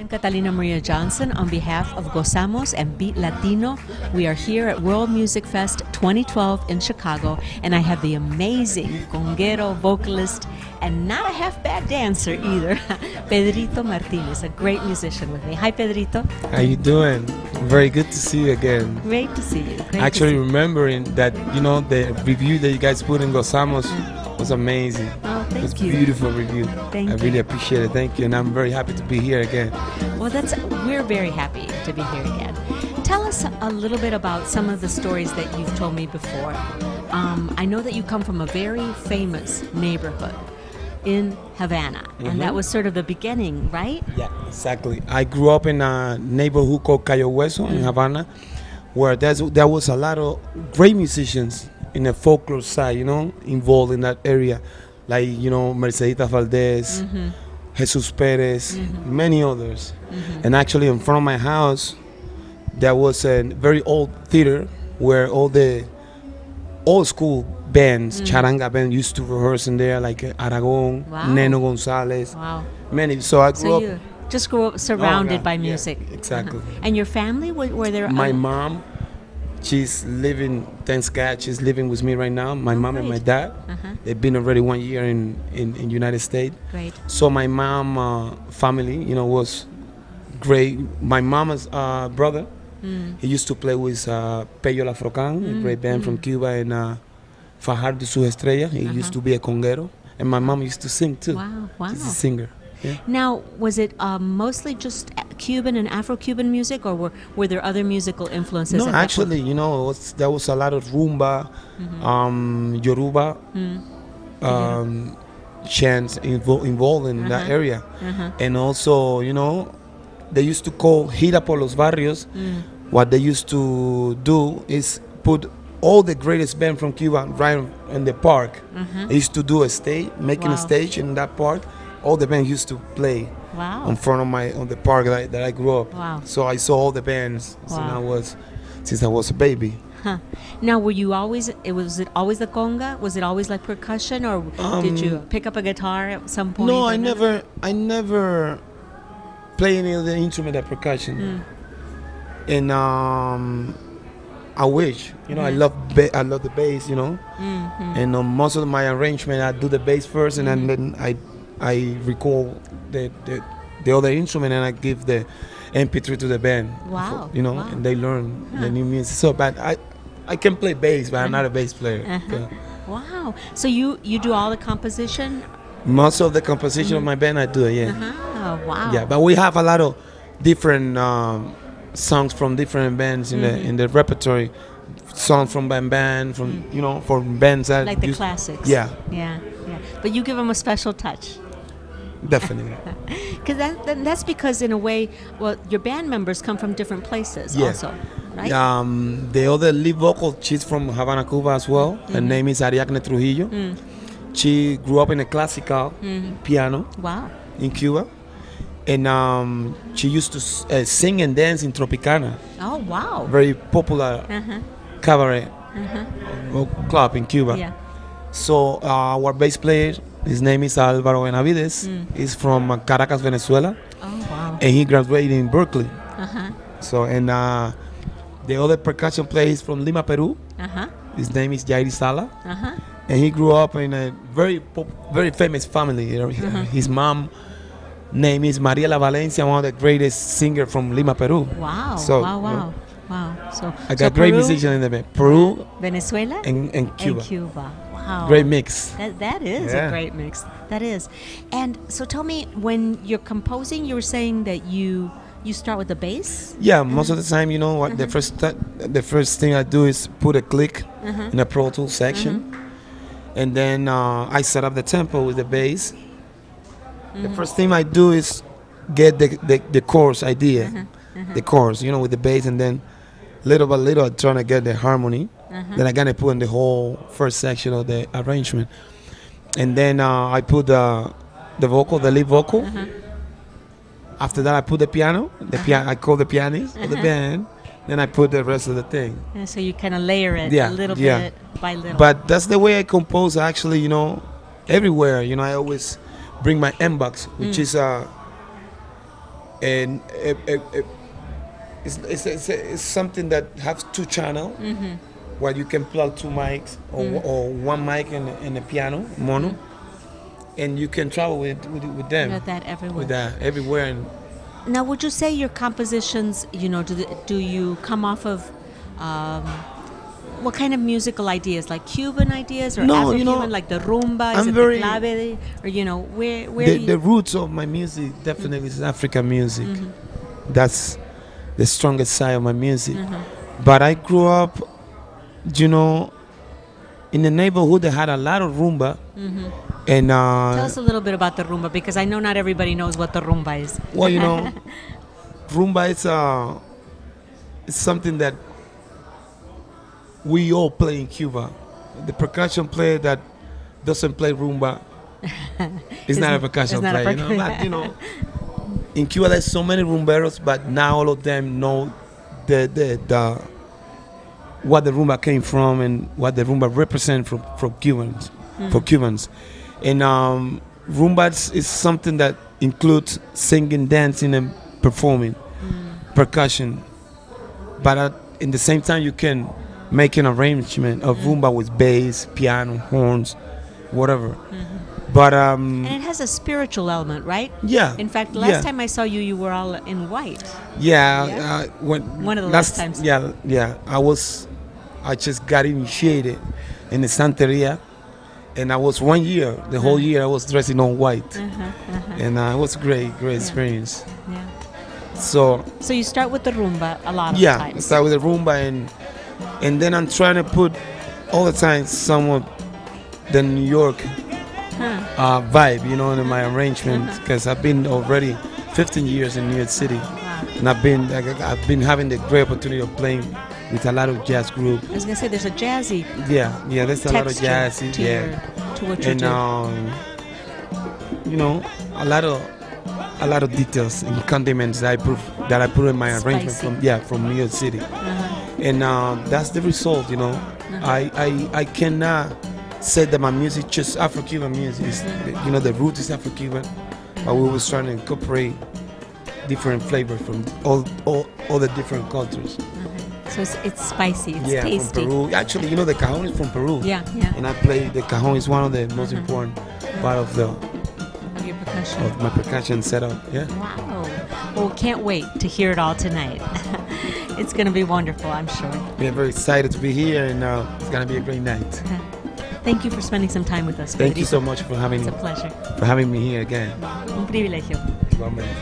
I'm Catalina Maria Johnson on behalf of Gozamos and Beat Latino. We are here at World Music Fest 2012 in Chicago, and I have the amazing conguero vocalist and not a half-bad dancer either, Pedrito Martinez, a great musician with me. Hi, Pedrito. How you doing? Very good to see you again. Great to see you. Actually, remembering that, the review that you guys put in Gozamos was amazing. Oh, thank it was you. Beautiful review. Thank you. I really appreciate it. Thank you, and I'm very happy to be here again. Well, we're very happy to be here again. Tell us a little bit about some of the stories that you've told me before. I know that you come from a very famous neighborhood in Havana, and that was sort of the beginning, right? Yeah, exactly. I grew up in a neighborhood called Cayo Hueso in Havana, where there was a lot of great musicians in the folklore side, involved in that area, like, Mercedita Valdez, Jesus Perez, many others. And actually in front of my house, there was a very old theater where all the old school bands, charanga band, used to rehearse in there, like Aragon, Neno Gonzalez, many. So I grew up. You just grew up surrounded by music. Yeah, exactly. And your family, were there? My mom, she's living, thanks God, she's living with me right now. My mom and my dad, they've been already 1 year in United States. Great. So my mom family, was great. My mama's brother, he used to play with Pello Lafrocan, a great band from Cuba, and Fajardo Sus Estrellas. He used to be a conguero. And my mom used to sing too. Wow. She's a singer. Yeah. Now, was it mostly just Cuban and Afro-Cuban music, or were there other musical influences? No, actually, there was a lot of rumba, Yoruba chants involved in that area. And also, they used to call Gira por los Barrios. What they used to do is put all the greatest band from Cuba right in the park. They used to do a stage, making a stage in that park. All the bands used to play in front of the park that I grew up. Wow. So I saw all the bands since I was a baby. Huh. Now, was it always the conga? Was it always like percussion, or did you pick up a guitar at some point? No, I never play any of the instrument at percussion. And I wish, I love the bass, and most of my arrangement I do the bass first, and then I record the other instrument, and I give the MP3 to the band. Wow. And they learn the new music. So, but I can play bass, but I'm not a bass player. Wow. So you do all the composition? Most of the composition of my band I do, yeah. Wow. Yeah, but we have a lot of different songs from different bands in the repertory. Songs from band from from bands that like the classics. Yeah. But you give them a special touch. Definitely. Because that's because in a way, your band members come from different places also, right? The other lead vocal, she's from Havana, Cuba as well. Her name is Ariadne Trujillo. She grew up in a classical piano in Cuba. And she used to sing and dance in Tropicana. Oh, wow. Very popular cabaret club in Cuba. Yeah. So our bass player, his name is Álvaro Benavides. He's from Caracas, Venezuela. Oh, wow. And he graduated in Berkeley. So, and the other percussion player is from Lima, Peru. His name is Jair Sala. And he grew up in a very famous family. His mom name is Mariela Valencia, one of the greatest singers from Lima, Peru. Wow. So, Wow. So I got great musicians in the band. Peru, Venezuela, and Cuba. And Cuba. Wow. Great mix. That is a great mix. That is. And so tell me, when you're composing, you were saying that you start with the bass? Yeah, most of the time, what the first thing I do is put a click in a Pro Tools section. And then I set up the tempo with the bass. The first thing I do is get the chorus idea, the chorus, with the bass, and then little by little I'm trying to get the harmony. Then I gotta put in the whole first section of the arrangement, and then I put the vocal, the lead vocal. After that, I put the piano. I call the pianist of the band. Then I put the rest of the thing. And so you kind of layer it a little bit by little. But that's the way I compose. Actually, everywhere. I always bring my inbox, which is and it's something that has two channels where you can plug two mics or one mic and a piano mono, and you can travel with them. With that everywhere. With that everywhere. And now, would you say your compositions, do you come off of what kind of musical ideas, like Cuban ideas or No, Afro-Cuban, like the rumba? Is I'm it very- the clave? Or where the roots of my music definitely is African music. That's the strongest side of my music. But I grew up, in a neighborhood that had a lot of rumba. And Tell us a little bit about the rumba, because I know not everybody knows what the rumba is. well, rumba is something that we all play in Cuba. The percussion player that doesn't play rumba is not a percussion player. But, in Cuba there's so many rumberos, but not all of them know the what the rumba came from and what the rumba represents for Cubans. For Cubans, and rumba is something that includes singing, dancing, and performing, percussion. But in the same time, you can make an arrangement of rumba with bass, piano, horns, whatever. But And it has a spiritual element, right? yeah. In fact, last time I saw you, you were all in white. Yeah. One of the last times. Yeah. I just got initiated in the Santeria. And I was 1 year, the whole year I was dressing all white. And it was a great experience. Yeah. So you start with the rumba a lot of I times. start with the rumba, and then I'm trying to put all the time some of the New York vibe, in my arrangement, because I've been already 15 years in New York City. Wow. And I've been having the great opportunity of playing with a lot of jazz groups. I was going to say, there's a jazzy Yeah, there's a lot of texture jazz. to what you And do. a lot of details and condiments that I put in my arrangement from New York City. And that's the result. I cannot say that my music just Afro-Cuban music is, the root is Afro-Cuban, but we was trying to incorporate different flavors from all the different cultures. So it's spicy, it's tasty. From Peru. Actually, the cajon is from Peru. Yeah. And I play the cajon is one of the most important part of Your percussion. my percussion setup. Yeah. Wow. Well, can't wait to hear it all tonight. It's going to be wonderful, I'm sure. We're very excited to be here, and it's gonna be a great night. Thank you for spending some time with us. Thank you Pedrito. so much for having It's a pleasure. me here again. Un privilegio. Igualmente.